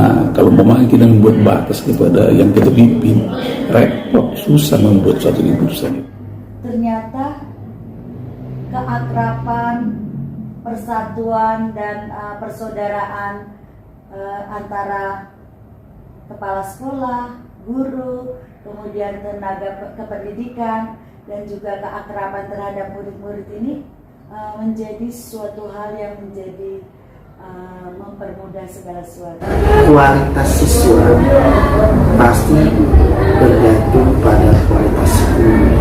Nah, kalau memang kita membuat batas kepada yang kita pimpin, repot, susah membuat suatu keputusan. Ternyata keakraban, persatuan dan persaudaraan antara kepala sekolah, guru, kemudian tenaga kependidikan dan juga keakraban terhadap murid-murid ini menjadi suatu hal yang menjadi mempermudah segala sesuatu. Kualitas siswa pasti bergantung pada kualitas guru.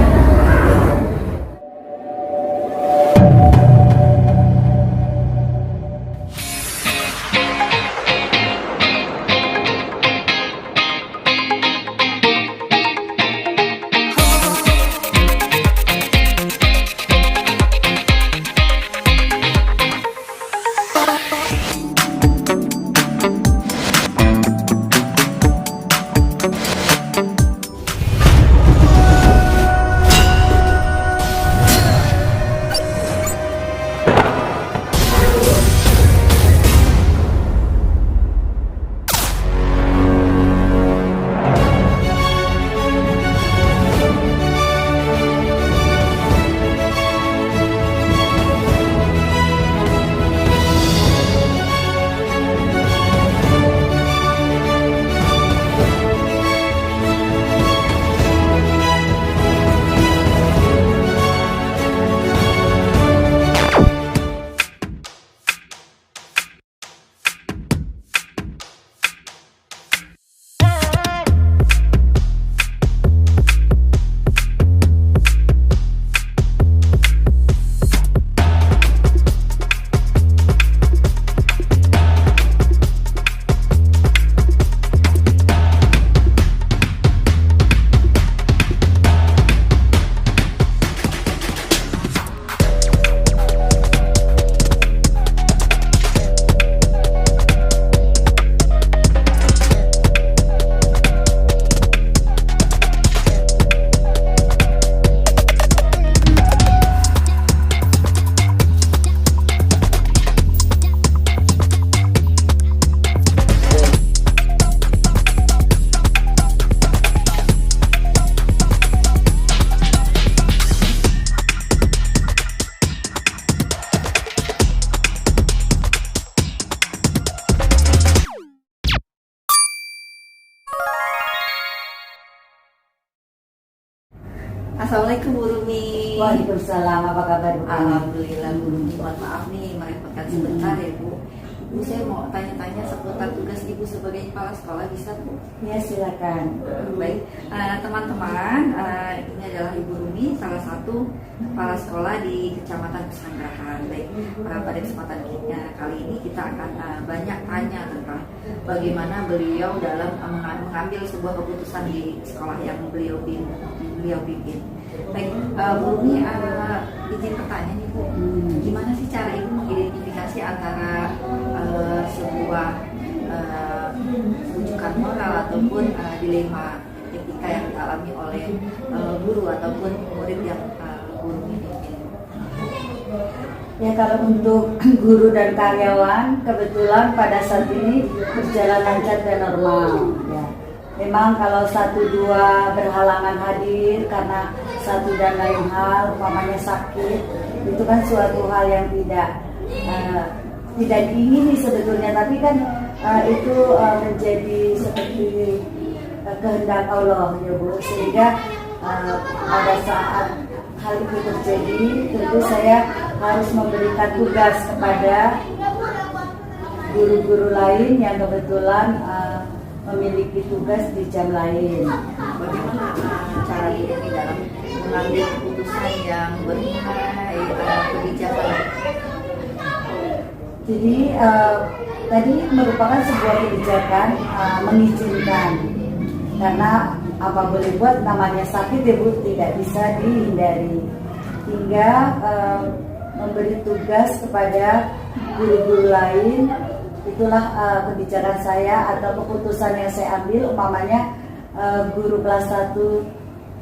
Assalamualaikum Bu Rumi. Waalaikumsalam, apa kabar Bu? Alhamdulillah Bu Rumi. Mohon maaf nih merepotkan sebentar ya Bu. Bu, saya mau tanya-tanya seputar tugas Ibu sebagai kepala sekolah, bisa Bu? Ya, silakan. Baik, teman-teman, ini adalah Ibu Rumi, salah satu kepala sekolah di Kecamatan Pesanggerahan. Baik, pada kesempatan kali ini kita akan banyak tanya tentang bagaimana beliau dalam mengambil sebuah keputusan di sekolah yang beliau pimpin. Baik, Bu Rumi, izin bertanya nih Bu, gimana sih cara Ibu mengidentifikasi antara sebuah rujukan moral ataupun dilema etika yang dialami oleh guru ataupun murid yang guru ini? Ya, kalau untuk guru dan karyawan kebetulan pada saat ini berjalan lancar dan normal. Ya. Memang kalau 1-2 berhalangan hadir karena satu dan lain hal, umpamanya sakit, itu kan suatu hal yang tidak diingini sebetulnya, tapi kan itu menjadi seperti kehendak Allah ya Bu, sehingga pada saat hal itu terjadi tentu saya harus memberikan tugas kepada guru-guru lain yang kebetulan memiliki tugas di jam lain. Bagaimana cara ini dalam mengambil keputusan yang bernilai kebijakan? Jadi tadi merupakan sebuah kebijakan mengizinkan, karena apa boleh buat, namanya sakit ya Bu, tidak bisa dihindari, hingga memberi tugas kepada guru-guru lain. Itulah kebijakan saya atau keputusan yang saya ambil. Umpamanya guru kelas 1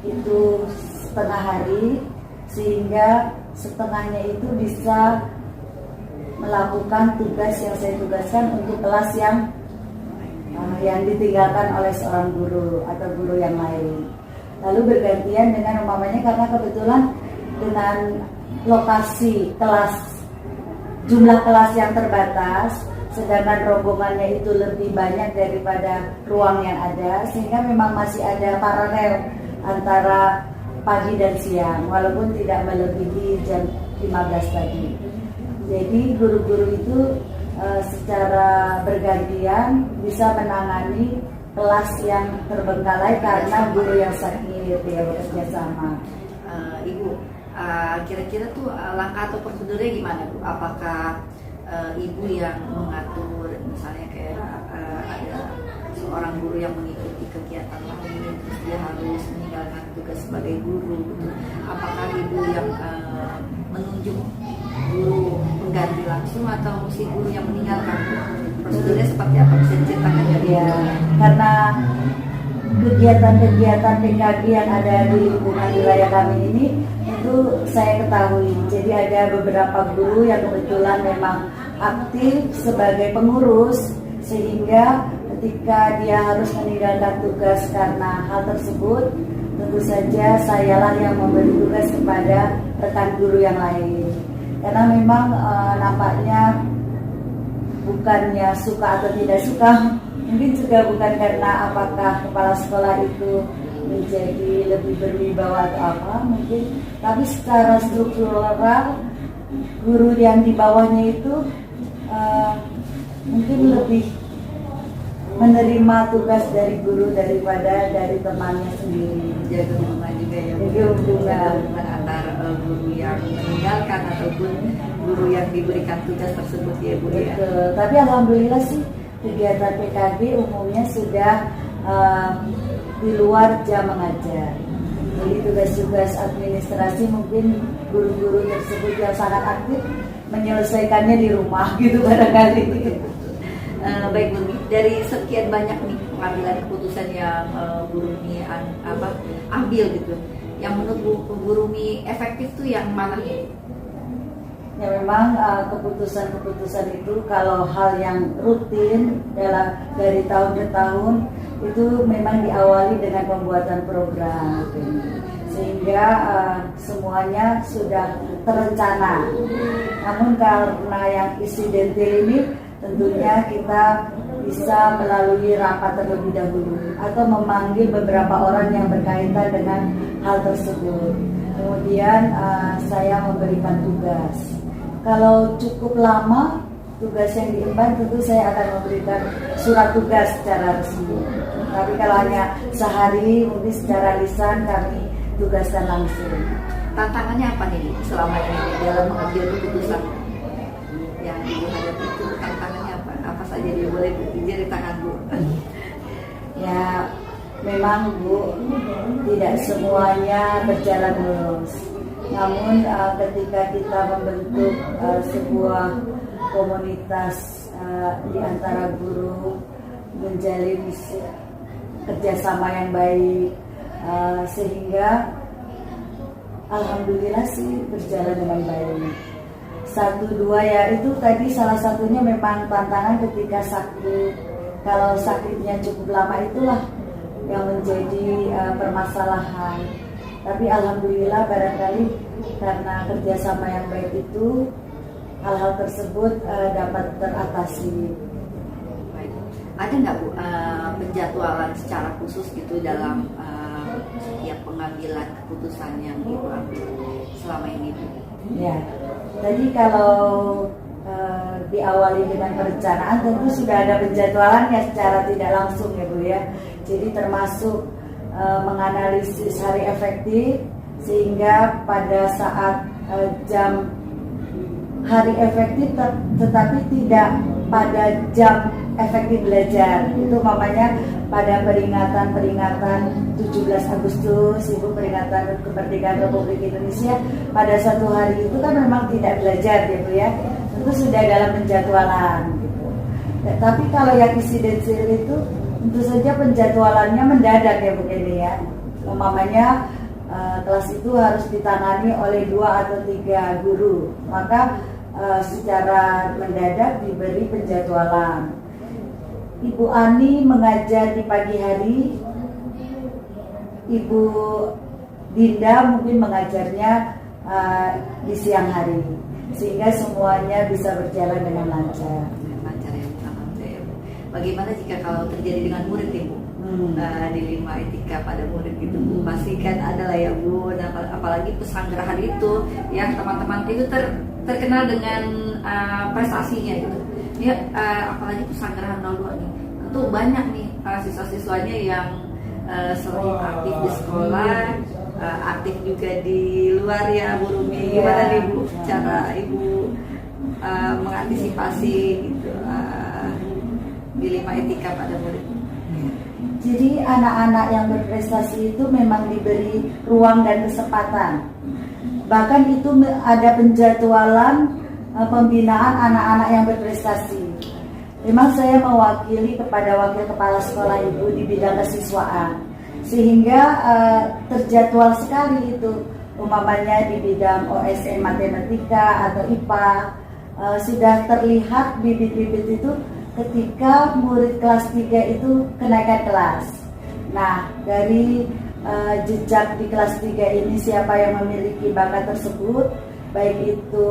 itu setengah hari, sehingga setengahnya itu bisa melakukan tugas yang saya tugaskan untuk kelas yang yang ditinggalkan oleh seorang guru atau guru yang lain. Lalu bergantian dengan umpamanya karena kebetulan dengan lokasi kelas, jumlah kelas yang terbatas, sedangkan rombongannya itu lebih banyak daripada ruang yang ada, sehingga memang masih ada paralel antara pagi dan siang, walaupun tidak melebihi jam 15 tadi. Jadi guru-guru itu secara bergantian bisa menangani kelas yang terbengkalai karena guru yang sakit, ya, bekerja sama. Ibu, kira-kira tuh langkah atau prosedurnya gimana, Bu? Apakah ibu yang mengatur, misalnya kayak ada seorang guru yang mengikuti kegiatan lain, terus dia harus meninggalkan tugas sebagai guru, gitu. Apakah ibu yang menunjuk guru mengganti langsung atau mesti guru yang meninggalkan? Prosedurnya seperti apa? Bisa diceritakan dari Ya, karena kegiatan-kegiatan PKG yang ada di lingkungan wilayah kami ini itu saya ketahui. Jadi ada beberapa guru yang kebetulan memang aktif sebagai pengurus, sehingga ketika dia harus meninggalkan tugas karena hal tersebut, tentu saja sayalah yang memberi tugas kepada rekan guru yang lain. Karena memang nampaknya bukannya suka atau tidak suka, mungkin juga bukan karena apakah kepala sekolah itu menjadi lebih berwibawa atau apa mungkin, tapi secara struktural guru yang di bawahnya itu mungkin lebih menerima tugas dari guru daripada dari temannya sendiri. jaga hubungan juga ya, Jaga hubungan antara guru yang meninggalkan ataupun guru yang diberikan tugas tersebut ya, Bu, ya. Betul. Tapi alhamdulillah sih kegiatan PKG umumnya sudah di luar jam mengajar. Jadi tugas-tugas administrasi mungkin guru-guru tersebut yang sangat aktif menyelesaikannya di rumah gitu barangkali. Baik, Bu, dari sekian banyak nih pengambilan keputusan yang Bu Rumi ambil gitu, yang menurut Bu Rumi efektif tuh yang mana nih? Ya memang keputusan-keputusan itu kalau hal yang rutin dari tahun ke tahun itu memang diawali dengan pembuatan program gitu. Sehingga semuanya sudah terencana. Namun karena yang insidental ini tentunya kita bisa melalui rapat terlebih dahulu atau memanggil beberapa orang yang berkaitan dengan hal tersebut. Kemudian saya memberikan tugas. Kalau cukup lama tugas yang diemban, tentu saya akan memberikan surat tugas secara resmi. Tapi kalau hanya sehari, mungkin secara lisan kami tugaskan langsung. Tantangannya apa nih selama ini dalam mengambil keputusan yang Ibu hadapi itu? Tantangannya apa? Apa saja dia boleh diceritakan, Bu? Ya, memang Bu, tidak semuanya berjalan mulus. Namun ketika kita membentuk sebuah komunitas di antara guru, menjalin kerjasama yang baik, sehingga alhamdulillah sih berjalan dengan baik. 1, 2 ya itu tadi salah satunya memang tantangan ketika sakit. Kalau sakitnya cukup lama itulah yang menjadi permasalahan. Tapi alhamdulillah barangkali karena kerjasama yang baik itu hal-hal tersebut dapat teratasi. Baik. Ada nggak, Bu, penjadwalan secara khusus gitu dalam setiap pengambilan keputusan yang Ibu ambil selama ini, Bu? Ya, tadi kalau diawali dengan perencanaan tentu sudah ada penjadwalannya secara tidak langsung ya, Bu, ya. Jadi termasuk menganalisis hari efektif sehingga pada saat jam hari efektif tetapi tidak pada jam efektif belajar. Itu namanya pada peringatan 17 Agustus, Ibu, peringatan kemerdekaan Republik Indonesia, pada satu hari itu kan memang tidak belajar ya, Bu, ya. Tentu sudah dalam penjadwalan gitu. Tapi kalau yang insidensial itu tentu saja penjadwalannya mendadak ya, Bu, ini ya. Umpamanya kelas itu harus ditangani oleh 2 atau 3 guru, maka secara mendadak diberi penjadwalan. Ibu Ani mengajar di pagi hari, Ibu Dinda mungkin mengajarnya di siang hari, sehingga semuanya bisa berjalan dengan lancar. Lancar ya, alhamdulillah. Bagaimana jika kalau terjadi dengan murid Ibu? Dilema etika pada murid gitu Bu, pasti kan ada lah ya Bu. Nah, apalagi pesanggrahan itu yang teman-teman itu terkenal dengan prestasinya gitu ya, apalagi pesanggrahan 02 nih, tentu banyak nih siswa-siswanya yang selain aktif di sekolah, aktif juga di luar ya Bu Rumi. Gimana nih Bu cara Ibu mengantisipasi gitu dilema etika pada murid? Jadi anak-anak yang berprestasi itu memang diberi ruang dan kesempatan. Bahkan itu ada penjadwalan pembinaan anak-anak yang berprestasi. Memang saya mewakili kepada wakil kepala sekolah Ibu di bidang kesiswaan, sehingga terjadwal sekali itu. Umpamanya di bidang OSN matematika atau IPA, sudah terlihat bibit-bibit itu ketika murid kelas 3 itu kenaikan kelas. Nah, dari jejak di kelas 3 ini siapa yang memiliki bakat tersebut, baik itu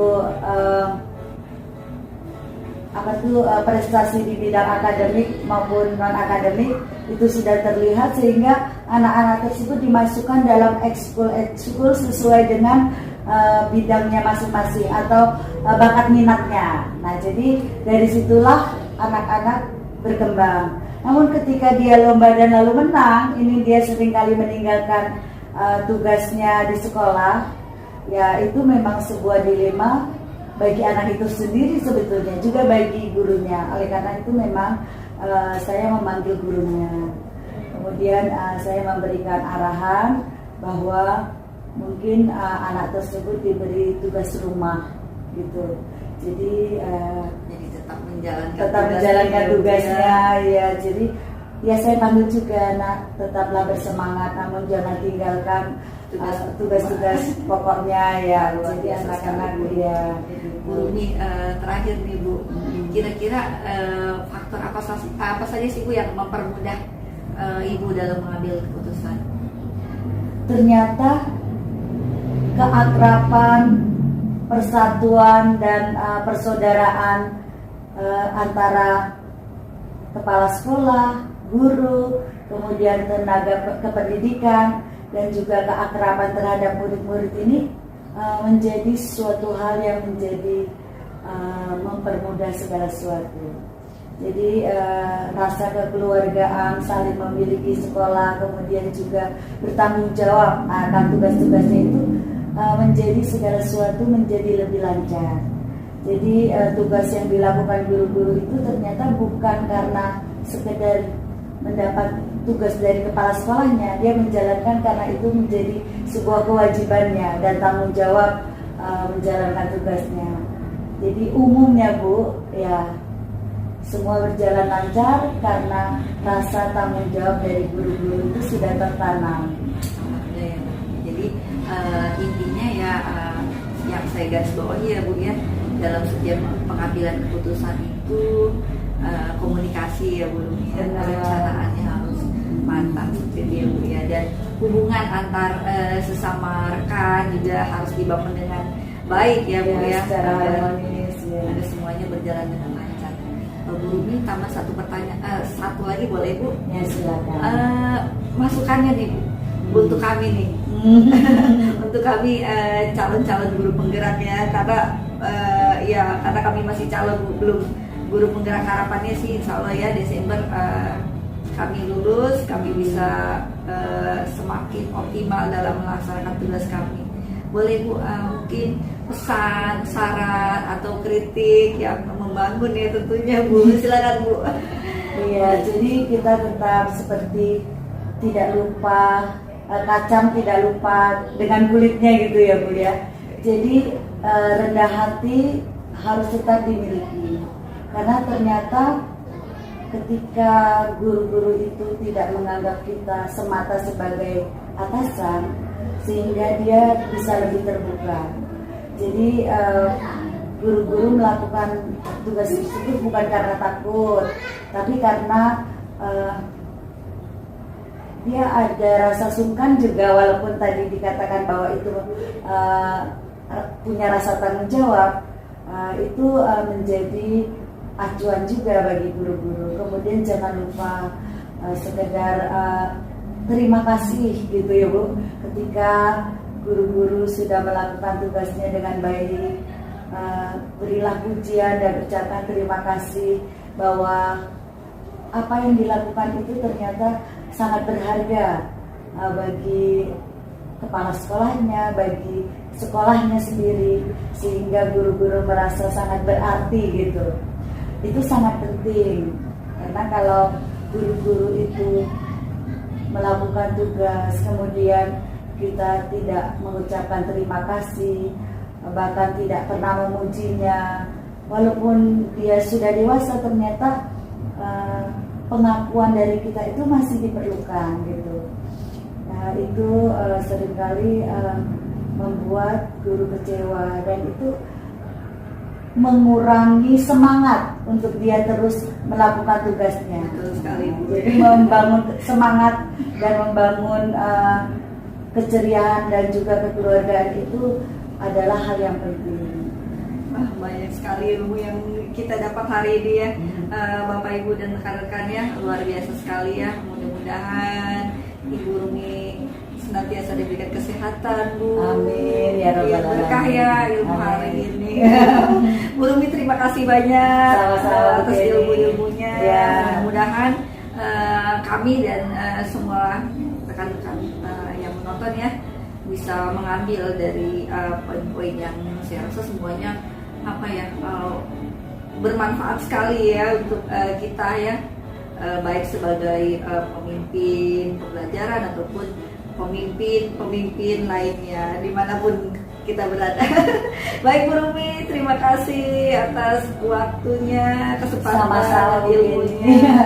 prestasi di bidang akademik maupun non akademik, itu sudah terlihat, sehingga anak-anak tersebut dimasukkan dalam ekskul sesuai dengan bidangnya masing-masing atau bakat minatnya. Nah, jadi dari situlah anak-anak berkembang. Namun ketika dia lomba dan lalu menang, ini dia seringkali meninggalkan tugasnya di sekolah. Ya, itu memang sebuah dilema bagi anak itu sendiri sebetulnya, juga bagi gurunya. Oleh karena itu memang saya memanggil gurunya. Kemudian saya memberikan arahan bahwa mungkin anak tersebut diberi tugas rumah gitu. Jadi tetap menjalankan tugasnya ya. Jadi ya saya panggil juga, nak, tetaplah bersemangat, namun jangan tinggalkan tugas-tugas pokoknya ya. Jadi anak-anak ya. Bu, ini terakhir nih Bu, kira-kira faktor apa saja sih Bu yang mempermudah Ibu dalam mengambil keputusan? Ternyata keakraban, persatuan dan persaudaraan antara kepala sekolah, guru, kemudian tenaga kependidikan, dan juga keakraban terhadap murid-murid ini menjadi suatu hal yang menjadi mempermudah segala sesuatu. Jadi rasa kekeluargaan, saling memiliki sekolah, kemudian juga bertanggung jawab akan tugas-tugasnya itu menjadi segala sesuatu menjadi lebih lancar. Jadi tugas yang dilakukan guru-guru itu ternyata bukan karena sekedar mendapat tugas dari kepala sekolahnya, dia menjalankan karena itu menjadi sebuah kewajibannya dan tanggung jawab menjalankan tugasnya. Jadi umumnya Bu, ya semua berjalan lancar karena rasa tanggung jawab dari guru-guru itu sudah tertanam. Jadi intinya ya yang saya garis bawahi ya Bu ya, dalam setiap pengambilan keputusan itu komunikasi ya Bu ya, perencanaannya harus mantap seperti Bu ya, dan hubungan antar sesama rekan juga harus dibangun dengan baik ya Bu ya, secara harmonis ya. Ada semuanya berjalan dengan lancar. Bu Rumi, tambah satu pertanyaan, satu lagi boleh Bu? Ya silakan. Masukannya nih Bu, untuk kami nih, untuk kami calon-calon guru penggerak ya, karena karena kami masih calon belum guru penggerak. Harapannya sih insya Allah ya Desember kami lulus, kami bisa semakin optimal dalam melaksanakan tugas kami. Boleh Bu mungkin pesan, saran atau kritik yang membangun ya tentunya Bu, silakan Bu. Iya, jadi kita tetap seperti tidak lupa kacang, tidak lupa dengan kulitnya gitu ya Bu ya. Jadi rendah hati harus tetap dimiliki, karena ternyata ketika guru-guru itu tidak menganggap kita semata sebagai atasan, sehingga dia bisa lebih terbuka. Jadi guru-guru melakukan tugas tersebut bukan karena takut, tapi karena dia ada rasa sungkan juga, walaupun tadi dikatakan bahwa itu punya rasa tanggung jawab, itu menjadi acuan juga bagi guru-guru. Kemudian jangan lupa sekedar terima kasih gitu ya Bu, ketika guru-guru sudah melakukan tugasnya dengan baik, berilah pujian dan ucapkan terima kasih bahwa apa yang dilakukan itu ternyata sangat berharga bagi kepala sekolahnya, bagi sekolahnya sendiri, sehingga guru-guru merasa sangat berarti gitu. Itu sangat penting, karena kalau guru-guru itu melakukan tugas kemudian kita tidak mengucapkan terima kasih, bahkan tidak pernah memujinya, walaupun dia sudah dewasa, ternyata pengakuan dari kita itu masih diperlukan gitu. Nah itu seringkali membuat guru kecewa, dan itu mengurangi semangat untuk dia terus melakukan tugasnya. Betul sekali, Bu. Jadi membangun semangat dan membangun keceriaan dan juga kekeluargaan itu adalah hal yang penting. Banyak sekali ilmu yang kita dapat hari ini ya, Bapak Ibu dan rekan-rekan ya, luar biasa sekali ya. Mudah-mudahan Ibu Rumi senantiasa diberikan kesehatan, Bu. Amin ya Rabbal Alamin. Berkah ya ilmu hari ini. Bu Rumi terima kasih banyak atas ilmu-ilmunya. Ya. Mudah-mudahan kami dan semua rekan-rekan yang menonton ya bisa mengambil dari poin-poin yang saya rasa semuanya bermanfaat sekali ya untuk kita ya, baik sebagai pemimpin pembelajaran ataupun pemimpin lainnya dimanapun kita berada. Baik Bu Rumi, terima kasih atas waktunya, kesempatan Sama-sama, Bu ilmunya.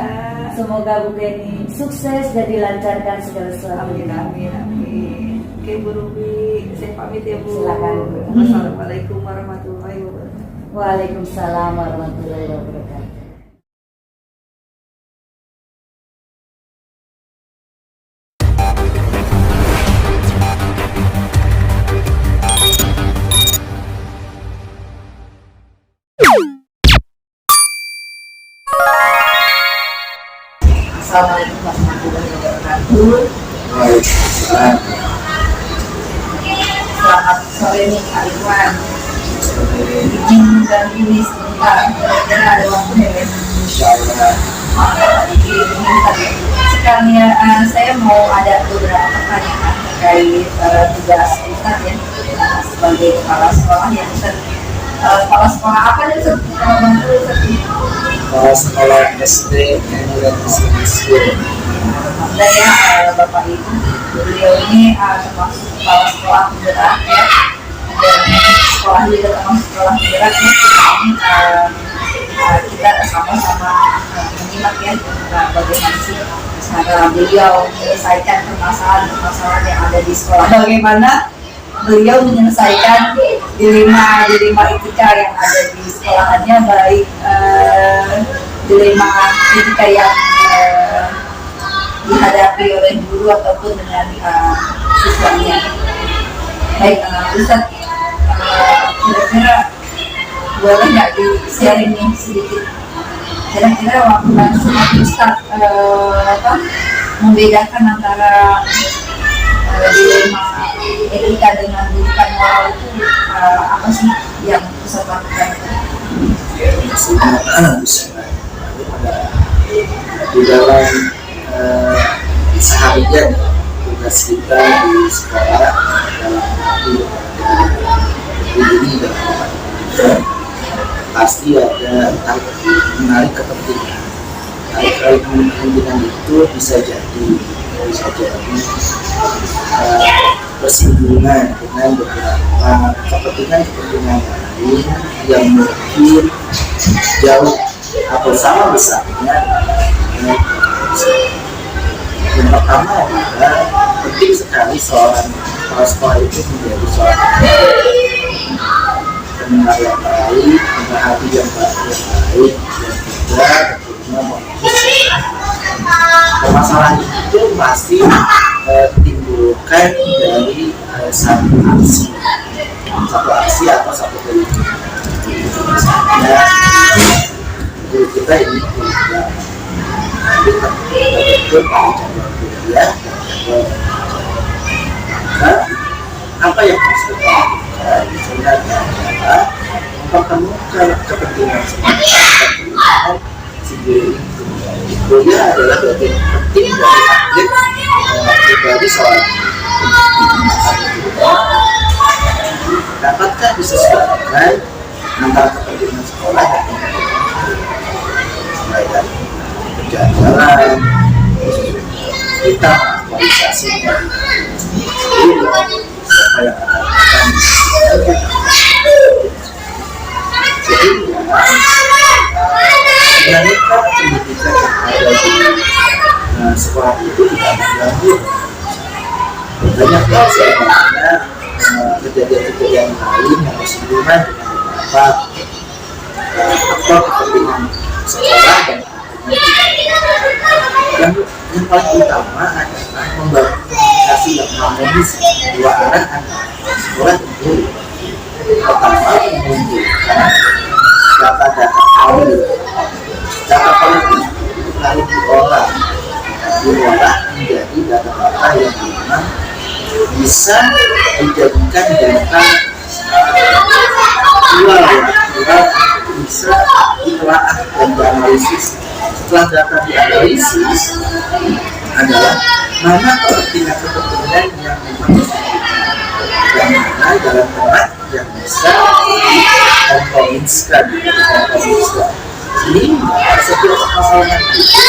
Semoga Bu Kenny sukses dan dilancarkan segala sesuatu. Amin, amin, amin. Oke Bu Rumi, saya pamit ya Bu. Silakan, Bu. Wassalamualaikum warahmatullahi wabarakatuh. Waalaikumsalam warahmatullahi wabarakatuh. Assalamualaikum warahmatullahi wabarakatuh. Waalaikumsalam. Selamat sore nih Kak Iwan. Izin dan ini sebentar, kira-kira ada waktu ya. Insyaallah. Sekarang ya, saya mau ada beberapa pertanyaan terkait tugas Ustaz ya, sebagai kepala sekolah ya Ustaz. Kepala sekolah apa nih Ustaz? Kalau bantu Ustaz ini. Kepala sekolah SD Kemudian School. Alhamdulillah ya Bapak Ibu, beliau ini termasuk kepala sekolah penggerak ya, dan sekolah juga termasuk sekolah penggerak ya. Ini kita sama-sama menyimak ya bagaimana sih cara beliau menyelesaikan permasalahan yang ada di sekolah, bagaimana beliau menyelesaikan dilema etika yang ada di sekolahannya, baik dilema etika yang dihadapi oleh guru ataupun dengan siswanya. Baik, Ustaz, kira-kira boleh nggak di-sharing nih sedikit? Kira-kira waktu langsung Ustaz membedakan antara dilema etika dengan pendidikan moral itu apa sih yang Ustaz lakukan? Di dalam seharian tugas kita di sekolah dalam arti ini dan pasti ada menarik kepentingan. Tarik kepentingan itu bisa jadi bersinggungan dengan beberapa kepentingan lain yang mungkin jauh atau sama besarnya. Yang pertama adalah penting sekali seorang kepala sekolah itu menjadi seorang pendengar yang baik, pemerhati yang baik, dan juga tentunya permasalahan itu pasti timbulkan dari satu aksi atau satu kegiatan. Misalnya guru kita ini kuliah, kita betul pada jadwal kuliah dan maka apa yang harus kita lakukan sebenarnya adalah mempertemukan kepentingan sekolah si guru itu. Kuliah adalah bagian penting dari atlet pribadi seorang dapatkah disesuaikan antara kepentingan sekolah dan mulai dari penjadwalan kita aktualisasinya siapa yang akan sehingga sebenarnya pendidikan yang ada di sekolah itu tidak mengganggu banyak hal sebenarnya kejadian-kejadian lain yang bersinggungan dengan beberapa faktor kepentingan sekolah dan yang paling utama adalah membangun komunikasi yang harmonis dua arah antara sekolah dan guru. Pertama, menunjukkan data-data awal, data politik lalu diolah menjadi data-data yang memang bisa dijadikan data aktual bisa ditelaah dan dianalisis. Setelah data dianalisis adalah mana kepentingan yang memang dan mana jalan tengah yang bisa dikompromiskan sehingga setiap permasalahan itu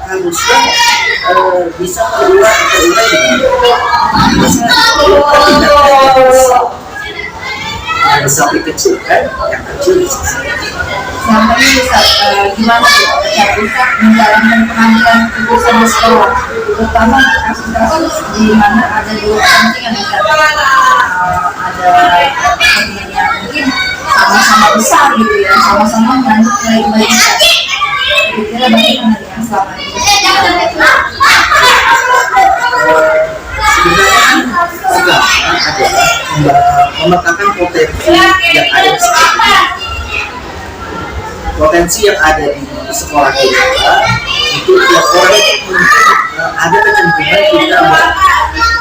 harusnya bisa terurai dengan yang sapi kecil kan, yang kecil Selama ini Ustaz, gimana cara Ustaz menjalankan pengambilan keputusan di sekolah, terutama kasus-kasus di mana ada dua kepentingan Ustaz, ada kepentingan yang mungkin sama-sama besar gitu ya, sama-sama mengandung nilai kebaikan. Kira-kira bagaimana yang selama ini? Sebenarnya agama adalah memetakan potensi yang ada di sekolah. Potensi yang ada di sekolah kita itu tiap orang ada kecenderungan kita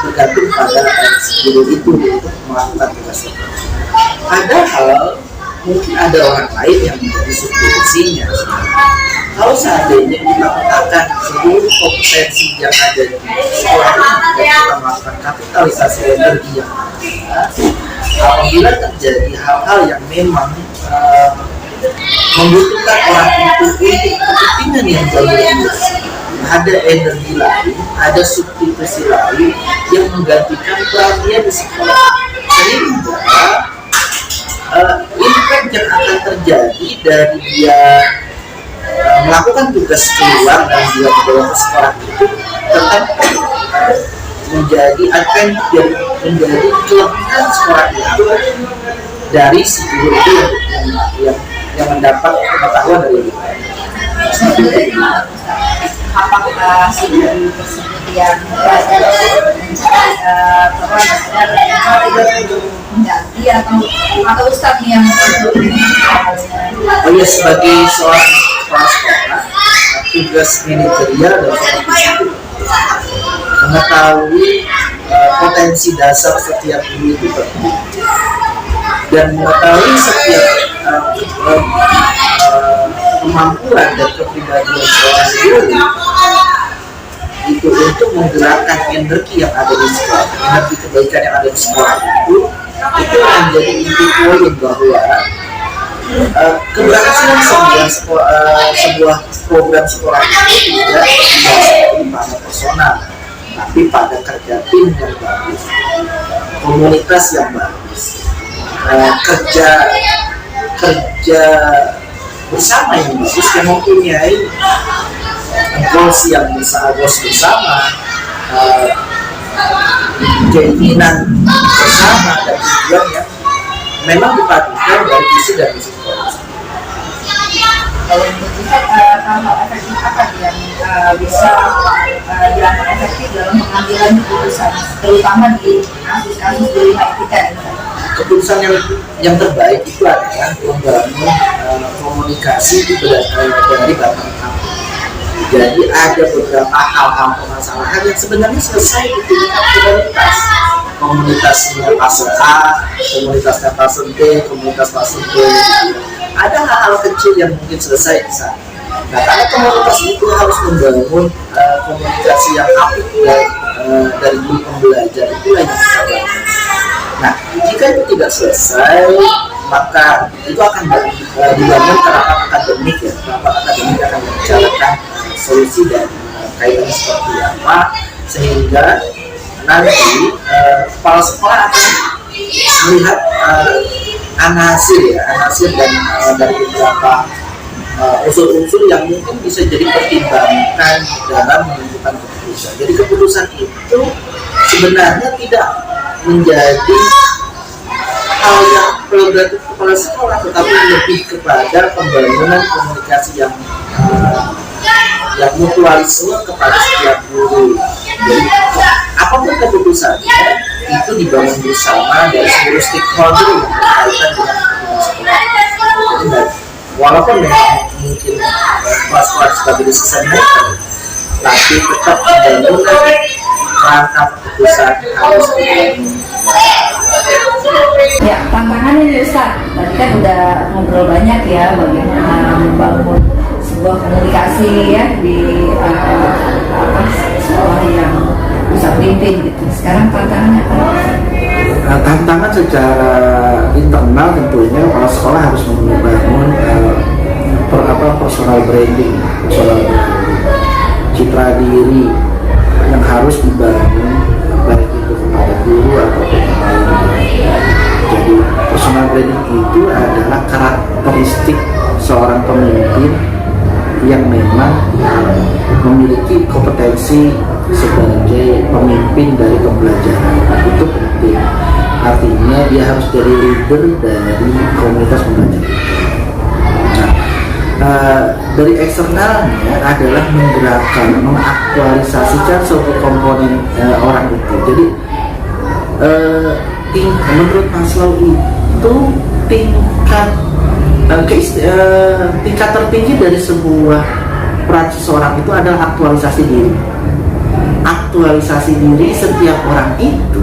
bergantung pada guru itu untuk melakukan tugas itu. Padahal mungkin ada orang lain yang menjadi substitusinya. Kalau seandainya kita petakan seluruh kompetensi yang ada di sekolah ini dan kita melakukan kapitalisasi energi yang ada, apabila terjadi hal-hal yang memang membutuhkan orang itu untuk kepentingan yang jauh lebih besar, ada energi lain, ada substitusi lain yang menggantikan peran dia di sekolah, sehingga ini kan yang akan terjadi dari dia melakukan tugas keluar dan dia membawa ke sekolah itu tetap menjadi akan menjadi kelebihan sekolah itu dari si guru itu yang mendapat pengetahuan dari dia. Apakah si guru tersebut yang belajar mengganti atau Ustaz yang Oh ya, sebagai seorang kepala sekolah, tugas manajerial dan supervisi itu mengetahui potensi dasar setiap guru itu penting dan mengetahui setiap kemampuan dan kepribadian seorang guru itu untuk menggerakkan energi yang ada di sekolah, energi kebaikan yang ada di sekolah itu menjadi inti poin bahwa keberhasilan sebuah program sekolah itu tidak didasarkan pada personal, tapi pada kerja tim yang bagus, komunitas yang bagus, kerja bersama yang bagus yang mempunyai goals yang bersama, keinginan bersama dan tujuan yang memang dipadukan dari visi dan misi sekolah. Kalau menurut kita hal efektif apa yang bisa dilakukan efektif dalam pengambilan keputusan, terutama di kasus-kasus delima etika ini? Keputusan yang terbaik itu adalah membangun komunikasi dari Bapak Kapolri. Jadi ada beberapa hal-hal permasalahan yang sebenarnya selesai di tingkat komunitasnya fase A, komunitasnya fase B, komunitas fase B. Ada hal-hal kecil yang mungkin selesai di sana. Nah, karena komunitas itu harus membangun komunikasi yang apik dari guru pembelajar, itulah yang kita bangun. Nah, jika itu tidak selesai, maka itu akan dibangun ke rapat akademik ya. Rapat akademik akan membicarakan solusi dan kaitannya seperti apa, sehingga nanti kepala sekolah akan melihat anasir dan dari beberapa unsur-unsur yang mungkin bisa jadi pertimbangan dalam menentukan keputusan. Jadi keputusan itu sebenarnya tidak menjadi hal yang prerogatif kepala sekolah, tetapi lebih kepada pembangunan komunikasi yang mutualisme kepada setiap guru. Jadi apapun keputusannya itu dibangun bersama dari seluruh stakeholder yang berkaitan dengan keputusan sekolah. Jadi walaupun memang mungkin kepala sekolah sebagai decision maker, tapi tetap pembangunan rangka keputusan harus dibangun. Ya, tantangan ini Ustaz. Tadi kan udah ngobrol banyak ya bagaimana membangun sebuah komunikasi ya di sekolah yang Ustaz pimpin gitu. Sekarang tantangannya apa? Tantangan secara internal tentunya kepala sekolah harus membangun personal branding, citra diri yang harus dibangun baik itu kepada guru atau kepada lainnya. Jadi personal branding itu adalah karakteristik seorang pemimpin yang memang memiliki kompetensi sebagai pemimpin dari pembelajaran. Itu penting. Artinya dia harus jadi leader dari komunitas pembelajaran. Dari eksternalnya adalah menggerakkan, mengaktualisasikan suatu komponen orang itu. Jadi menurut Maslow itu tingkat tertinggi dari sebuah peran seseorang itu adalah aktualisasi diri. Aktualisasi diri setiap orang itu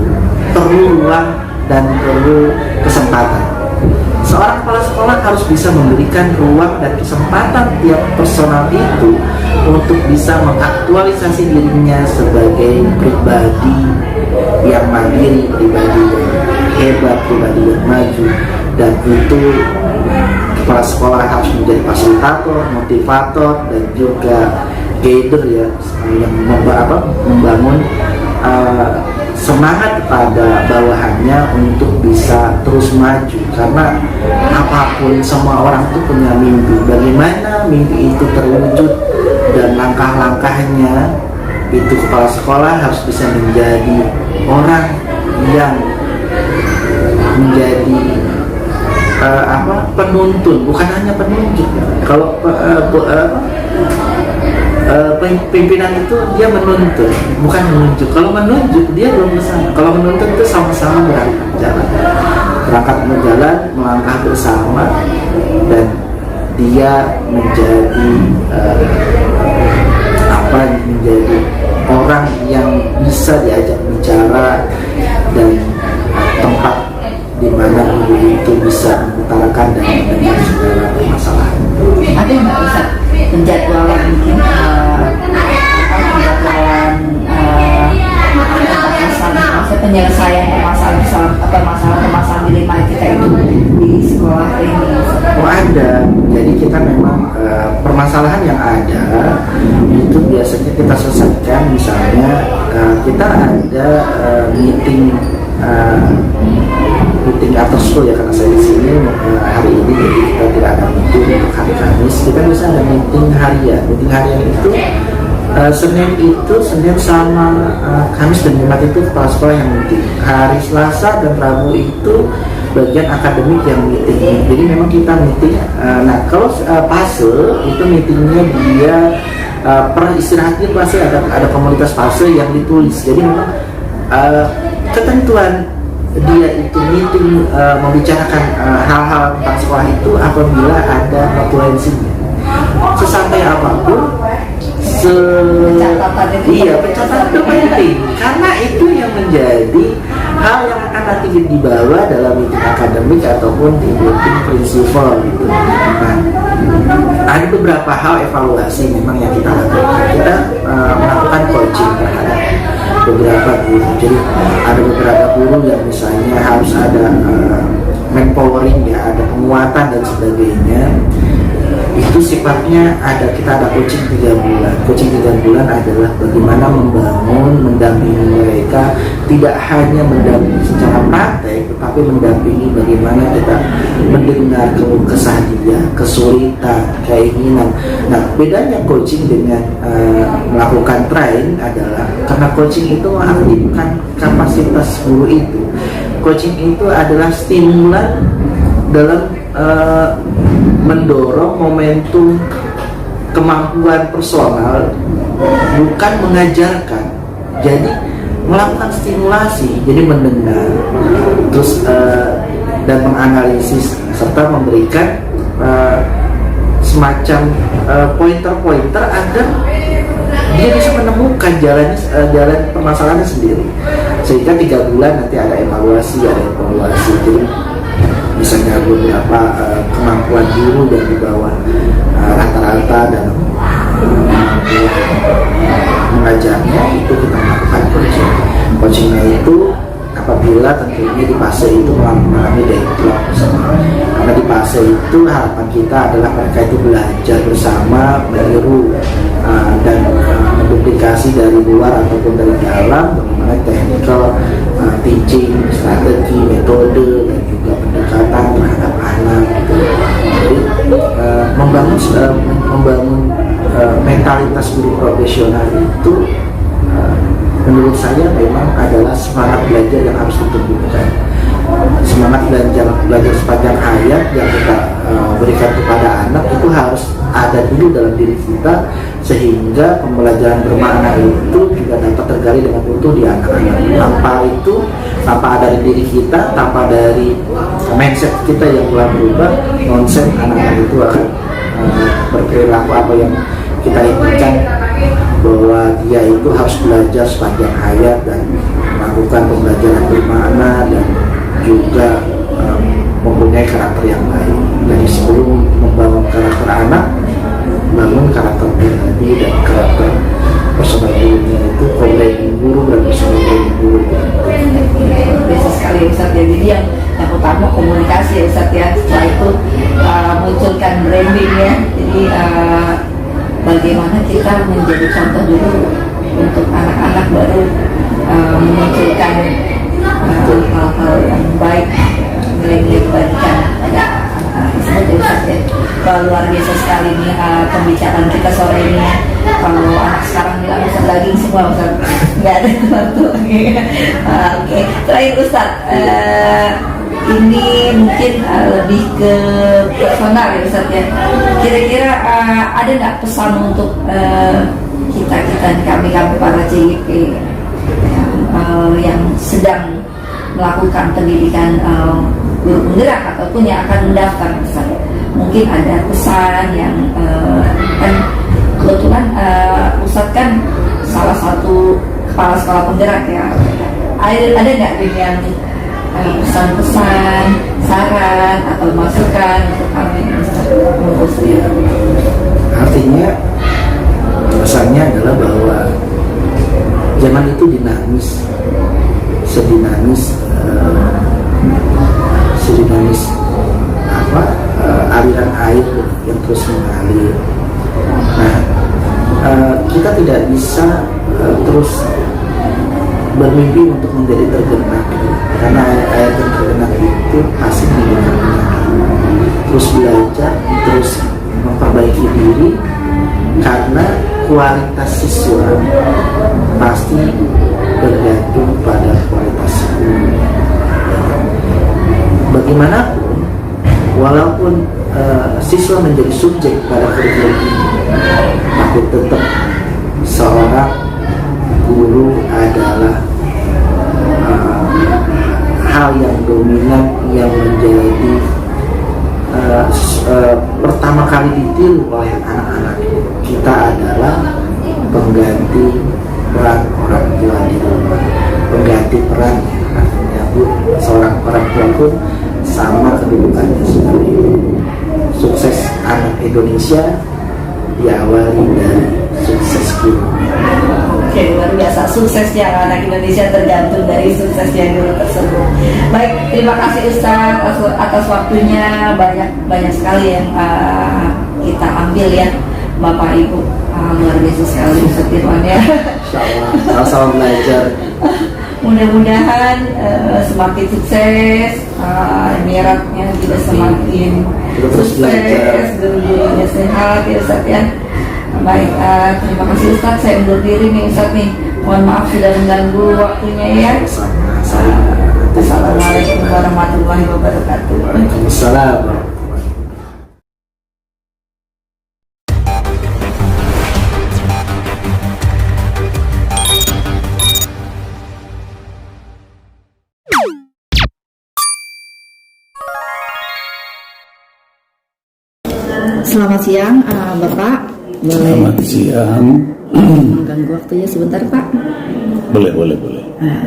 perlu ruang dan perlu kesempatan. Seorang kepala sekolah harus bisa memberikan ruang dan kesempatan tiap personal itu untuk bisa mengaktualisasi dirinya sebagai pribadi yang mandiri, pribadi yang hebat, pribadi yang maju. Dan itu kepala sekolah harus menjadi fasilitator, motivator, dan juga guider ya, yang membangun semangat pada bawahannya untuk bisa terus maju. Karena apapun, semua orang itu punya mimpi. Bagaimana mimpi itu terwujud dan langkah-langkahnya, itu kepala sekolah harus bisa menjadi orang yang menjadi penuntun, bukan hanya penunjuk. Kalau pimpinan itu dia menuntun, bukan menunjuk. Kalau menunjuk dia belum kesana. Kalau menuntun itu sama-sama berangkat berjalan, melangkah bersama, dan dia menjadi menjadi orang yang bisa diajak bicara dan tempat di mana guru itu bisa mengutarakan dan mendengar segala permasalahan. Ada yang nggak bisa penjadwalan mungkin penyelesaian permasalahan dilema kita itu di sekolah ini? Oh ada, jadi kita memang permasalahan yang ada itu biasanya kita selesaikan. Misalnya kita ada meeting after school ya, karena saya di sini hari ini, jadi kita tidak ada meeting untuk hari Kamis. Kita bisa ada meeting harian. Meeting harian itu Senin sama Kamis dan Jumat itu kepala sekolah yang meeting. Hari Selasa dan Rabu itu bagian akademik yang meeting. Jadi memang kita meeting. Nah kalau fase itu meetingnya dia per istirahatnya pasti ada komunitas fase yang ditulis. Jadi memang ketentuan dia itu meeting membicarakan hal-hal tentang sekolah itu apabila ada notulensinya. Sesantai apapun, pencatatan itu penting karena itu yang menjadi hal yang akan nanti dibawa dalam meeting akademik ataupun di meeting prinsipal gitu. Nah, ada beberapa hal evaluasi memang yang kita lakukan. Kita melakukan coaching terhadap beberapa guru. Jadi ada beberapa guru yang misalnya harus ada manpowering ya, ada penguatan dan sebagainya. Itu sifatnya kita ada coaching 3 bulan. Coaching 3 bulan adalah bagaimana membangun, mendampingi mereka, tidak hanya mendampingi secara praktek, tetapi mendampingi bagaimana kita mendengar keluh kesah dia, kesulitan, keinginan. Nah, bedanya coaching dengan melakukan train adalah karena coaching itu mengaktifkan kapasitas guru itu. Coaching itu adalah stimulan dalam mendorong momentum kemampuan personal, bukan mengajarkan. Jadi melakukan stimulasi, jadi mendengar, terus dan menganalisis serta memberikan semacam pointer-pointer agar dia bisa menemukan jalan permasalahannya sendiri. Sehingga 3 bulan nanti ada evaluasi. Jadi misalnya beberapa kemampuan guru yang di bawah rata-rata dalam mengajarnya itu kita lakukan coaching. Coachingnya itu apabila tentunya di fase itu mengalami deadlock bersama. Karena di fase itu harapan kita adalah mereka itu belajar bersama, meniru dan menduplikasi dari luar ataupun dari dalam bagaimana technical teaching, strategi, metode dan juga pendekatan terhadap anak gitu. Jadi membangun mentalitas guru profesional itu menurut saya memang adalah semangat belajar yang harus ditumbuhkan. Semangat belajar sepanjang hayat yang kita berikan kepada anak itu harus ada dulu dalam diri kita, sehingga pembelajaran bermakna itu juga dapat tergali dengan utuh di anak-anak. Tanpa ada di diri kita, tanpa dari mindset kita yang telah berubah, nonsen anak-anak itu akan berperilaku apa yang kita inginkan, bahwa dia itu harus belajar sepanjang hayat dan melakukan pembelajaran bermakna dan juga mempunyai karakter yang baik. Jadi sebelum membangun karakter anak, bangun karakter pribadi dan karakter personal gurunya itu komunikasi guru dan personal guru. Biasa sekali Ustaz ya. Jadi yang utama komunikasi ya Ustaz ya. Setelah itu munculkan branding ya. Jadi bagaimana kita menjadi contoh dulu untuk anak-anak baru memunculkan hal-hal yang baik, nilai-nilai kebaikan pada seperti Ustaz ya. Luar biasa sekali nih pembicaraan kita sore ini. Kalau anak sekarang bilang Ustaz daging semua Ustaz, nggak ada waktu. Oke, terakhir Ustaz, ini mungkin lebih ke personal ya Ustaz ya. Kira-kira ada nggak pesan untuk kami para CGP yang sedang melakukan pendidikan guru penggerak ataupun yang akan mendaftar Ustaz? Mungkin ada pesan yang kan kebetulan Ustaz kan salah satu kepala sekolah penggerak ya. Ada nggak yang pesan-pesan, saran atau masukan untuk kami Ustaz? Artinya pesannya adalah bahwa zaman itu dinamis, sedinamis aliran air yang terus mengalir. Nah, kita tidak bisa terus bermimpi untuk menjadi tergenak, karena air yang tergenak itu pasti mengenai. Terus belajar, terus memperbaiki diri, karena kualitas siswa pasti bergantung pada kualitas guru. bagaimanapun, walaupun siswa menjadi subjek pada kurikulum ini, tapi tetap seorang guru adalah hal yang dominan yang menjadi pertama kali ditiru oleh anak-anak kita adalah pengganti peran orang tua di rumah, pengganti peran, artinya seorang orang tua pun sama kedudukannya seperti itu. Sukses anak Indonesia diawali dari sukses guru. Oke, luar biasa. Suksesnya anak Indonesia tergantung dari suksesnya guru tersebut. Baik, terima kasih Ustadz atas waktunya. Banyak sekali yang kita ambil ya, Bapak Ibu. Luar biasa sekali Ustadz Firman ya. Sama-sama belajar. Mudah-mudahan semakin sukses, miratnya juga semakin sukses, guru-gurunya sehat ya Ustadz ya. Baik, terima kasih Ustadz. Saya undur diri nih Ustadz nih. Mohon maaf sudah mengganggu waktunya ya. Assalamualaikum warahmatullahi wabarakatuh. Waalaikumsalam. Selamat siang, Bapak. Boleh Selamat siang. mengganggu waktunya sebentar, Pak? Boleh.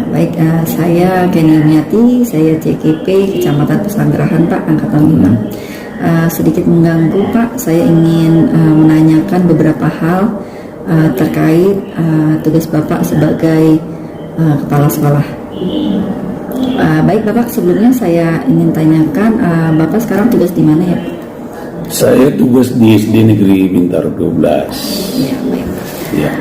Baik, saya Kenny Niati, saya CKP Kecamatan Pesanggerahan, Pak, Angkatan 5. Sedikit mengganggu, Pak. Saya ingin menanyakan beberapa hal terkait tugas Bapak sebagai kepala sekolah. Baik, Bapak, sebelumnya saya ingin tanyakan, Bapak sekarang tugas di mana ya, Pak? Saya tugas di SD Negeri Bintaro 12. Ya, baik. Ya.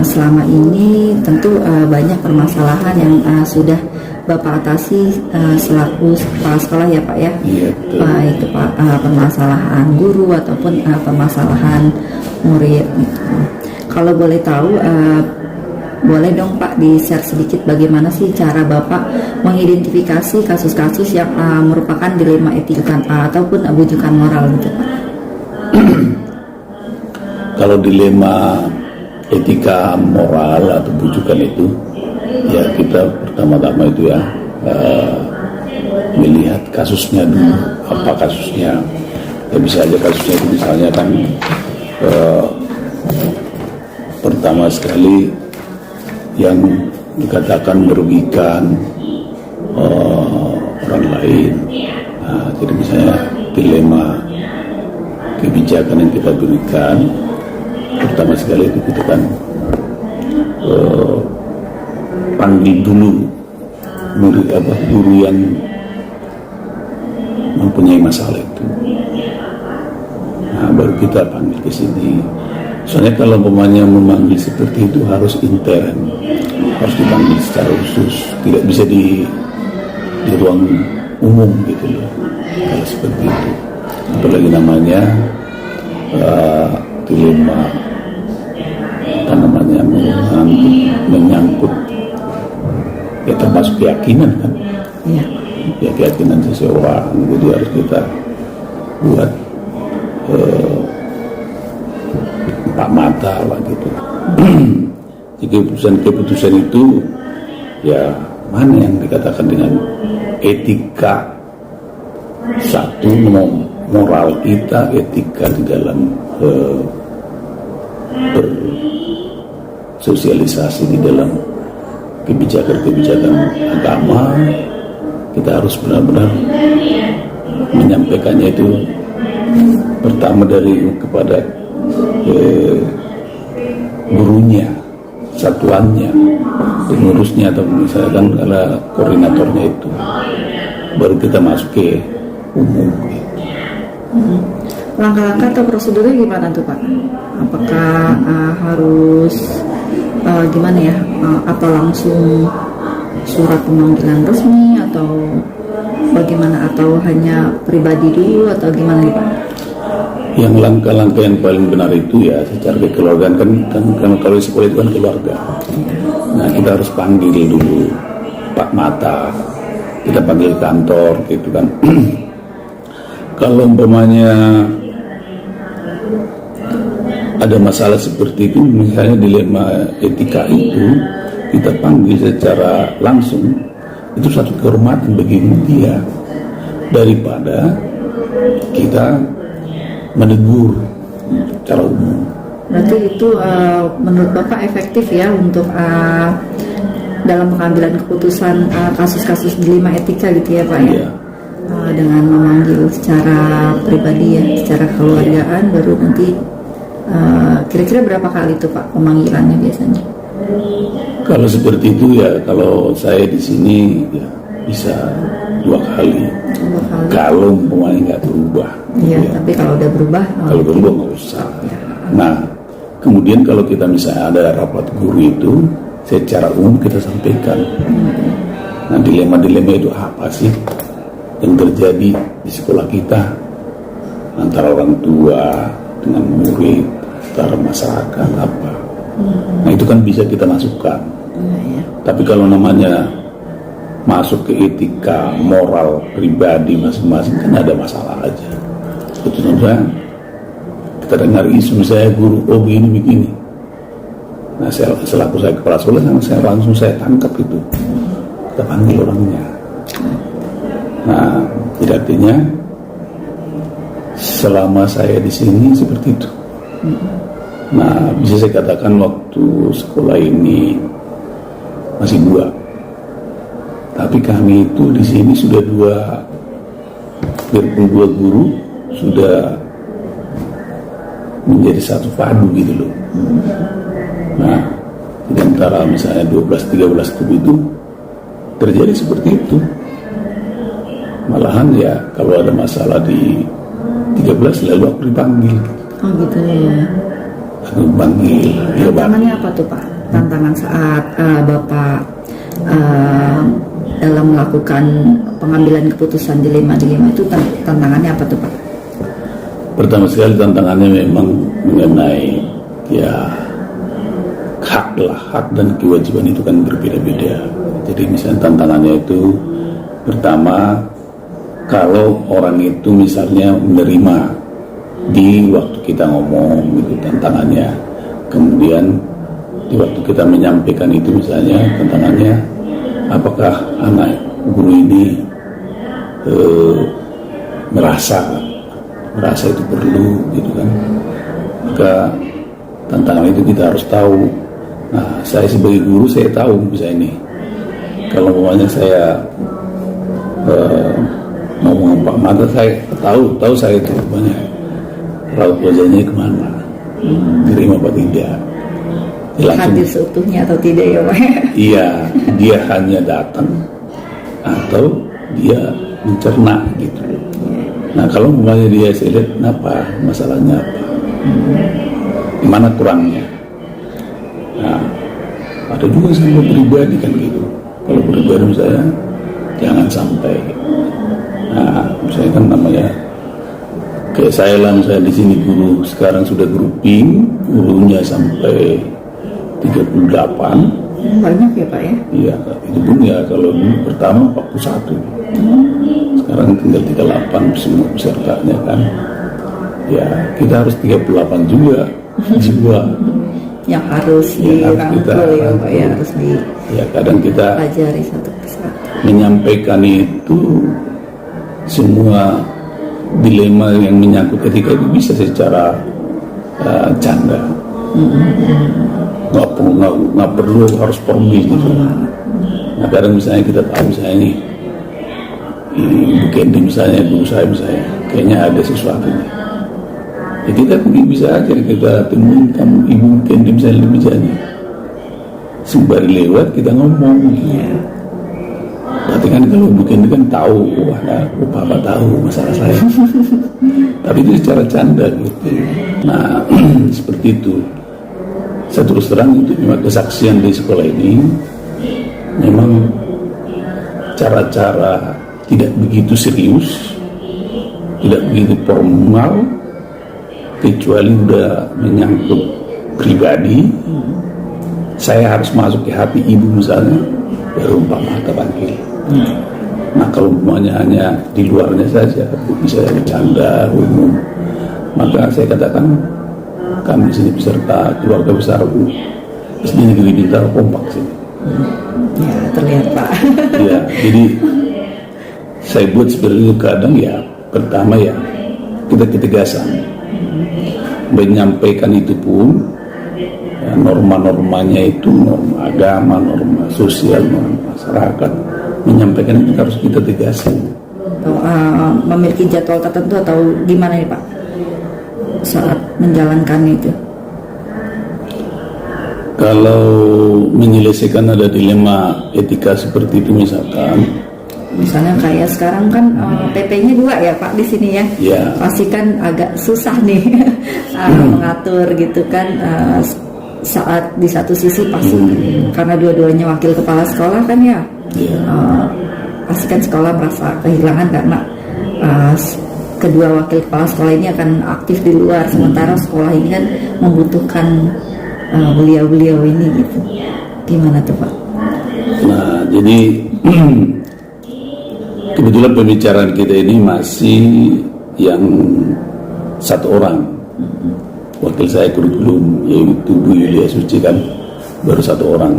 Selama ini tentu banyak permasalahan yang sudah Bapak atasi selaku kepala sekolah ya Pak ya. Iya, betul. Baik permasalahan guru ataupun permasalahan murid. Kalau boleh tahu, boleh dong Pak di-share sedikit bagaimana sih cara Bapak mengidentifikasi kasus-kasus yang merupakan dilema etika ataupun bujukan moral gitu Pak. Kalau dilema etika moral atau bujukan itu, ya kita pertama-tama itu ya melihat kasusnya dulu. Apa kasusnya? Ya bisa aja kasusnya itu misalnya kan pertama sekali yang dikatakan merugikan orang lain. Nah, jadi misalnya dilema kebijakan yang kita berikan, pertama sekali itu kita kan panggil dulu guru yang mempunyai masalah itu. Nah, baru kita panggil ke sini. Soalnya kalau pemainnya memanggil seperti itu harus intern, harus dipanggil secara khusus, tidak bisa di ruang umum gitu loh. Kalau seperti itu, apalagi namanya dilema menyangkut ya termasuk keyakinan kan, ya keyakinan seseorang, jadi harus kita buat empat mata lah gitu. Jadi keputusan itu ya mana yang dikatakan dengan etika, satu moral kita, etika di dalam bersosialisasi di dalam kebijakan-kebijakan agama, kita harus benar-benar menyampaikannya itu pertama dari kepada gurunya, satuannya, pengurusnya atau misalkan adalah koordinatornya itu, baru kita masuk ke umum. Langkah-langkah atau prosedurnya gimana tuh Pak? Apakah harus gimana ya? Atau langsung surat pemanggilan resmi atau bagaimana? Atau hanya pribadi dulu atau gimana nih Pak? Yang langkah-langkah yang paling benar itu ya secara kekeluargaan kan kalau sekolah itu kan keluarga. Nah kita harus panggil dulu Pak Mata kita panggil kantor gitu kan. Kalau umpamanya ada masalah seperti itu, misalnya dilema etika itu, kita panggil secara langsung, itu satu kehormatan bagi dia daripada kita menegur secara umum. Berarti itu menurut Bapak efektif ya untuk dalam pengambilan keputusan kasus-kasus dilema etika gitu ya Pak ya? Iya. Dengan memanggil secara pribadi ya, secara keluargaan, baru nanti kira-kira berapa kali itu Pak pemanggilannya biasanya? Kalau seperti itu ya, kalau saya di sini ya bisa 2 kali. 2 kali. Kalau umpamanya nggak berubah. Iya, Ya. tapi kalau udah berubah, Kalau berubah nggak usah. Nah, kemudian kalau kita misalnya ada rapat guru itu, secara umum kita sampaikan. Nah, dilema-dilema itu apa sih yang terjadi di sekolah kita antara orang tua dengan murid, antara masyarakat apa? Nah, itu kan bisa kita masukkan. Tapi kalau namanya masuk ke etika, moral pribadi masing-masing, kan ada masalah aja. Betul saja. Kita dengar isu saya guru, oh begini. Nah, selaku saya kepala sekolah, saya langsung tangkap itu. Kita panggil orangnya. Nah, jadi artinya selama saya di sini seperti itu. Nah, bisa saya katakan waktu sekolah ini masih 2. Tapi kami itu di sini sudah 22 guru sudah menjadi satu padu gitu loh. Nah, di antara misalnya 12-13 itu terjadi seperti itu. Malahan ya kalau ada masalah di 13 lalu aku dipanggil. Oh gitu ya. Aku dipanggil. Ya, Tantangannya apa tuh Pak? Tantangan saat Bapak dalam melakukan pengambilan keputusan dilema itu tantangannya apa tuh Pak? pertama sekali tantangannya memang mengenai ya hak dan kewajiban itu kan berbeda-beda. Jadi misalnya tantangannya itu pertama, kalau orang itu misalnya menerima di waktu kita ngomong gitu tantangannya, kemudian di waktu kita menyampaikan itu misalnya tantangannya apakah anak guru ini merasa itu perlu gitu kan, maka tantangan itu kita harus tahu. Nah, saya sebagai guru saya tahu bisa ini kalau umpamanya saya ngomong apa maka saya tahu saya itu banyak raut wajahnya kemana, terima apa tidak. Hadir seutuhnya atau tidak ya Pak? Iya, dia hanya datang atau dia mencerna gitu. Nah, kalau umpamanya dia saya lihat kenapa, masalahnya apa, gimana kurangnya. Nah, ada juga sama pribadi kan gitu. Kalau pribadi misalnya jangan sampai. Nah, misalnya kan namanya kayak saya lah misalnya di sini guru sekarang sudah grouping, gurunya sampai 38. Banyak ya Pak ya? Iya, itu pun ya kalau dulu pertama 41. Sekarang tinggal 38 semua pesertanya kan. Ya, kita harus 38 juga jiwa. Yang harus dirangkul ya Pak ya, harus Ya, kadang kita dipelajari satu persatu. menyampaikan itu semua dilema yang menyangkut etika itu bisa secara canda. Nggak perlu harus formal gitu. Nah, kadang misalnya kita tahu misalnya ini Ibu Kendi misalnya, guru saya misalnya kayaknya ada sesuatu nih. Ya kita bisa aja kita temuin kamu Ibu Kendi misalnya di mejanya, sembari lewat kita ngomong gitu. Tapi kan kalau Ibu Kendi kan tahu, wah Papa tahu masalah saya. Tapi itu secara canda gitu. Nah seperti itu. Saya terus terang itu memang kesaksian di sekolah ini memang cara-cara tidak begitu serius, tidak begitu formal, kecuali udah menyangkut pribadi. Saya harus masuk ke hati ibu misalnya, baru Pak Mata panggil. Nah kalau umpamanya hanya di luarnya saja, bisa bercanda umum, maka saya katakan kami sini peserta keluarga besar SD Negeri Bintaro kompak sini. Ya, terlihat Pak. Ya, jadi saya buat seperti itu kadang ya, pertama ya kita ketegasan menyampaikan itu pun ya, norma-normanya itu norma agama, norma sosial, norma masyarakat, menyampaikan itu harus kita tegasan. Memiliki jadwal tertentu atau gimana nih Pak saat menjalankan itu? Kalau menyelesaikan ada dilema etika seperti itu Misalnya kayak sekarang kan PP-nya 2 ya Pak di sini ya. Ya. Pasti kan agak susah nih mengatur gitu kan saat di satu sisi pasti karena dua-duanya wakil kepala sekolah kan ya. Ya. Pasti kan sekolah merasa kehilangan karena kedua wakil kepala sekolah ini akan aktif di luar, sementara sekolah ini kan membutuhkan beliau-beliau ini gitu. Gimana tuh Pak? Nah, jadi kebetulan pembicaraan kita ini masih yang satu orang, wakil saya kurikulum, yaitu Bu Yulia Suci kan, baru satu orang.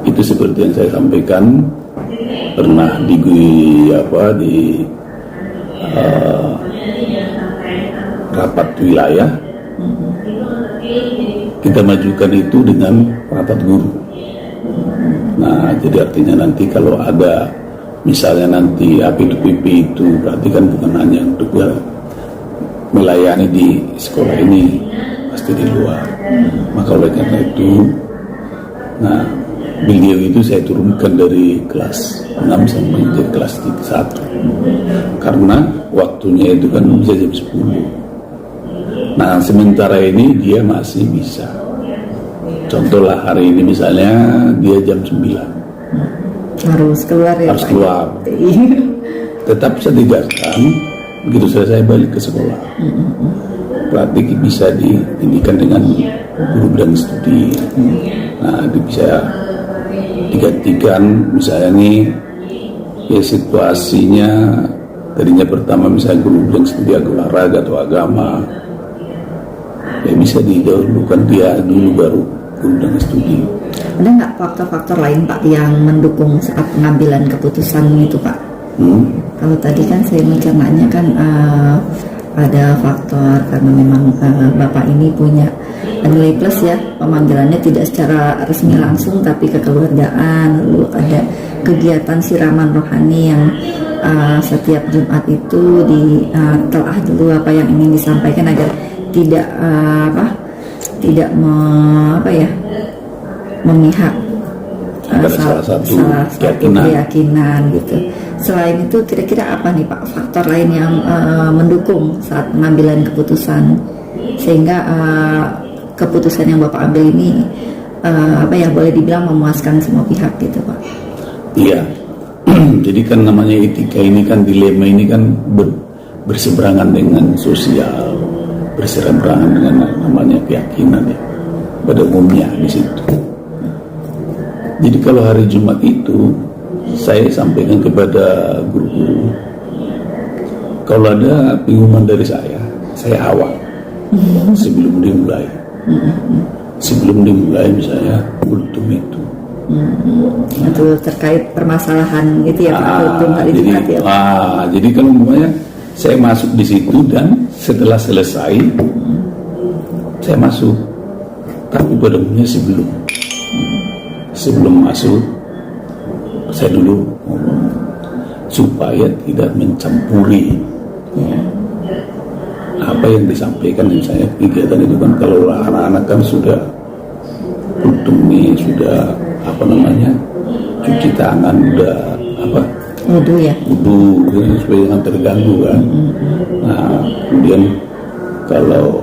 Itu seperti yang saya sampaikan, pernah di rapat wilayah, kita majukan itu dengan rapat guru. Nah, jadi artinya nanti kalau ada misalnya nanti APDPP itu berarti kan bukan hanya untuk melayani di sekolah ini, pasti di luar. Maka oleh karena itu, nah beliau itu saya turunkan dari kelas 6 sampai menjadi kelas 1 karena waktunya itu kan bisa jam 10. Nah sementara ini dia masih bisa. Contohlah hari ini misalnya dia jam 9 harus keluar ya harus Pak. keluar. Tetap saya tegaskan begitu selesai balik ke sekolah. Berarti bisa ditindikan dengan guru bidang studi. Nah, bisa digantikan misalnya nih ya situasinya tadinya pertama misalnya guru bidang studi olahraga atau agama, ya bisa didahulukan dia dulu baru guru bidang studi. Ada nggak faktor-faktor lain Pak yang mendukung saat pengambilan keputusan itu Pak? Kalau tadi kan saya mencernanya kan ada faktor karena memang Bapak ini punya nilai plus ya, pemanggilannya tidak secara resmi langsung tapi kekeluargaan, lalu ada kegiatan siraman rohani yang setiap Jumat itu ditelaah dulu apa yang ingin disampaikan agar tidak memihak salah satu keyakinan gitu. Selain itu kira-kira apa nih Pak faktor lain yang mendukung saat pengambilan keputusan sehingga keputusan yang Bapak ambil ini boleh dibilang memuaskan semua pihak gitu Pak? Iya. Jadi kan namanya etika ini kan, dilema ini kan berseberangan dengan sosial, berseberangan dengan namanya keyakinan ya pada umumnya di situ. Jadi kalau hari Jumat itu saya sampaikan kepada guru-guru, kalau ada pengumuman dari saya awal sebelum dimulai. Sebelum dimulai misalnya kultum itu. Itu terkait permasalahan itu ya Pak, kultum hari Jumat ya. Jadi kalau umpamanya saya masuk di situ dan setelah selesai saya masuk, tapi pada umumnya sebelum masuk saya dulu ngomong supaya tidak mencampuri apa yang disampaikan. Misalnya kegiatan itu kan kalau anak-anak kan sudah kultumnya sudah cuci tangan, udah wudu supaya jangan terganggu kan. Nah kemudian kalau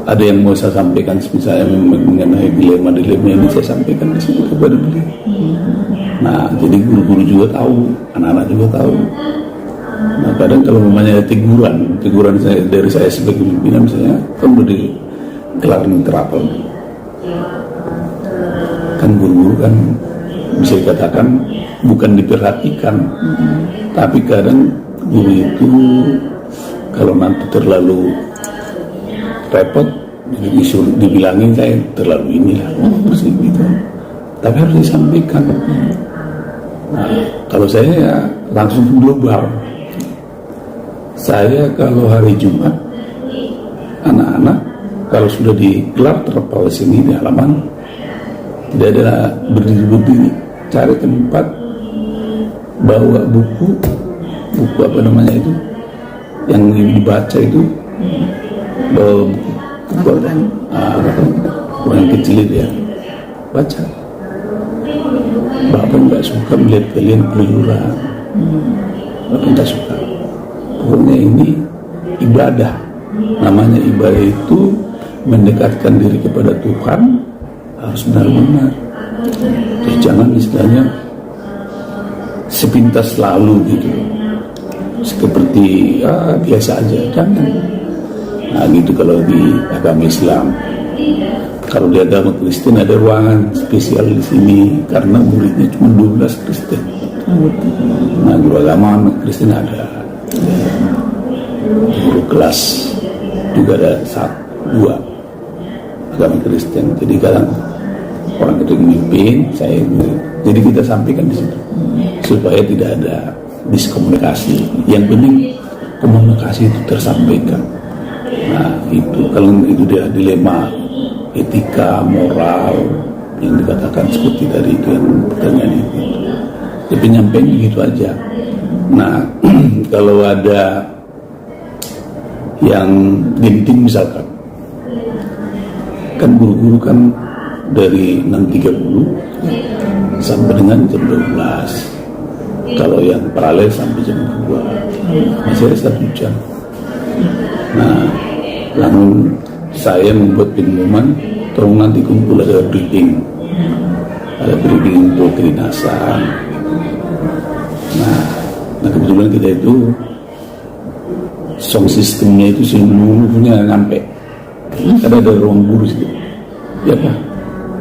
ada yang mau saya sampaikan misalnya mengenai dilema ini saya sampaikan di situ kepada beliau. Nah jadi guru-guru juga tahu, anak-anak juga tahu. Nah kadang kalau memangnya teguran saya dari saya sebagai pimpinan misalnya kan udah dikelar terapel kan, guru-guru kan bisa dikatakan bukan diperhatikan, tapi kadang guru itu kalau nanti terlalu repot disuruh dibilangin saya terlalu inilah seperti gitu, tapi harus disampaikan. Nah, kalau saya ya langsung global. Saya kalau hari Jumat anak-anak kalau sudah digelar terpal sini di halaman, tidak ada berdiri, cari tempat, bawa buku apa namanya itu yang dibaca itu, bawa buku Quran kecil itu ya, baca. Bapak nggak suka melihat kalian keluyuran, Bapak nggak suka. Pokoknya ini ibadah, namanya ibadah itu mendekatkan diri kepada Tuhan, harus benar-benar. Jadi jangan istilahnya sepintas lalu gitu, seperti biasa aja, jangan. Nah gitu kalau di agama Islam. Kalau di agama Kristen ada ruangan spesial di sini karena muridnya cuma 12 Kristen. Nah guru agama Kristen ada, guru kelas juga ada 1-2 agama Kristen. Jadi kadang orang itu memimpin, saya jadi kita sampaikan di situ supaya tidak ada miskomunikasi. Yang penting komunikasi itu tersampaikan. Nah itu kalau itu dia dilema etika moral yang dikatakan seperti tadi itu yang pertanyaan itu. Tapi penyampaian begitu aja. Nah kalau ada yang genting misalkan, kan guru-guru kan dari 6.30 sampai dengan jam 12. Kalau yang paralel sampai jam 2, masih ada 1 jam. Nah, lalu saya membuat pengumuman, tolong nanti kumpul ada briefing untuk kedinasan. Nah kebetulan kita itu sound sistemnya itu seluruhnya nyampe. Karena ada ruang guru situ. Ya Pak,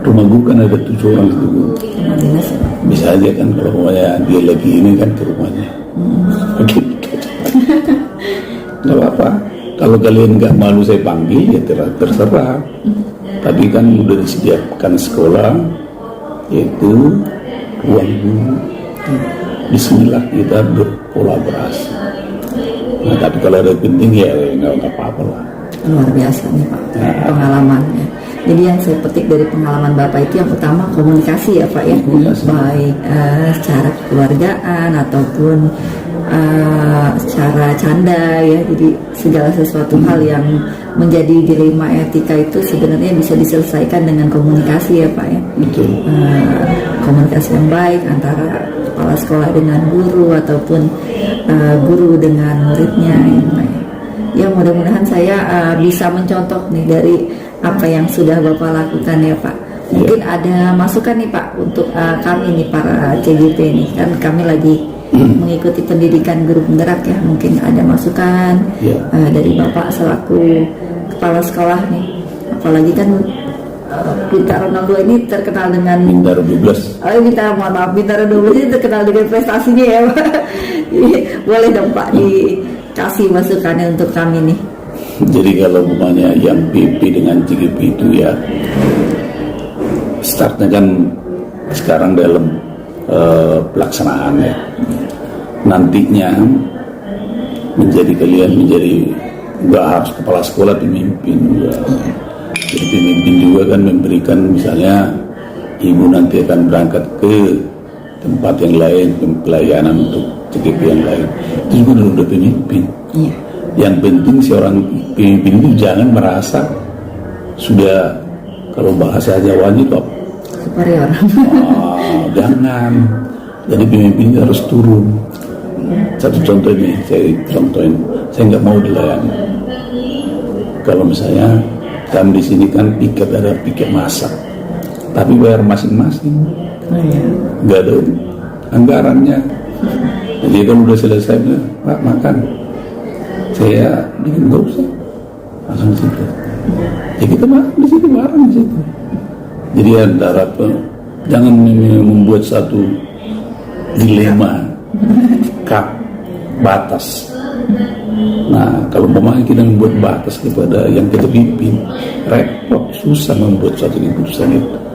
rumah guru kan ada 7 orang situ. Bisa aja kan kalau pokoknya dia lagi ini kan ke rumahnya. Begitu. Gak apa-apa. Kalau kalian nggak malu saya panggil ya terserah. Tapi kan udah disediakan sekolah, yaitu ruang guru. Bismillah kita berkolaborasi. Nah tapi kalau ada penting ya nggak apa-apa lah. Luar biasa nih Pak, pengalamannya. Jadi yang saya petik dari pengalaman Bapak itu yang utama komunikasi ya Pak ya, baik secara kekeluargaan ataupun secara canda ya. Jadi segala sesuatu hal yang menjadi dilema etika itu sebenarnya bisa diselesaikan dengan komunikasi ya Pak ya. Betul. Komunikasi yang baik antara kepala sekolah dengan guru ataupun guru dengan muridnya ya Pak ya. Ya mudah-mudahan saya bisa mencontoh nih dari apa yang sudah Bapak lakukan ya Pak. Mungkin ada masukan nih Pak untuk kami nih para CGP nih, kan kami lagi mengikuti pendidikan guru penggerak ya. Mungkin ada masukan dari Bapak selaku kepala sekolah nih. Apalagi kan Bintaro 02 ini terkenal dengan Bintaro 12. Bintaro 12 ini terkenal dengan prestasinya ya Pak. Boleh dong Pak dikasih masukannya untuk kami nih. Jadi kalau umpamanya yang PP dengan CGP itu ya startnya kan sekarang dalam pelaksanaan ya. Nantinya kalian menjadi nggak harus kepala sekolah, pemimpin juga. Jadi pemimpin juga kan memberikan, misalnya ibu nanti akan berangkat ke tempat yang lain, pelayanan untuk CGP yang lain, itu juga udah pemimpin. Yang penting seorang pemimpin itu jangan merasa sudah, kalau bahasa Jawanya itu superior. Jangan. Jadi pemimpin itu harus turun. Satu contoh ini saya contohin, saya nggak mau dilayani. Kalau misalnya kami di sini kan piket, ada piket masak, tapi bayar masing-masing, nggak ada anggarannya. Jadi kan udah selesai, Pak makan, saya bikin nggak usah, langsung situ. Ya kita makan di situ, bareng di situ. Jadi antara jangan membuat satu dilema, batas. Nah, kalau umpamanya kita membuat batas kepada yang kita pimpin, repot, susah membuat suatu keputusan itu.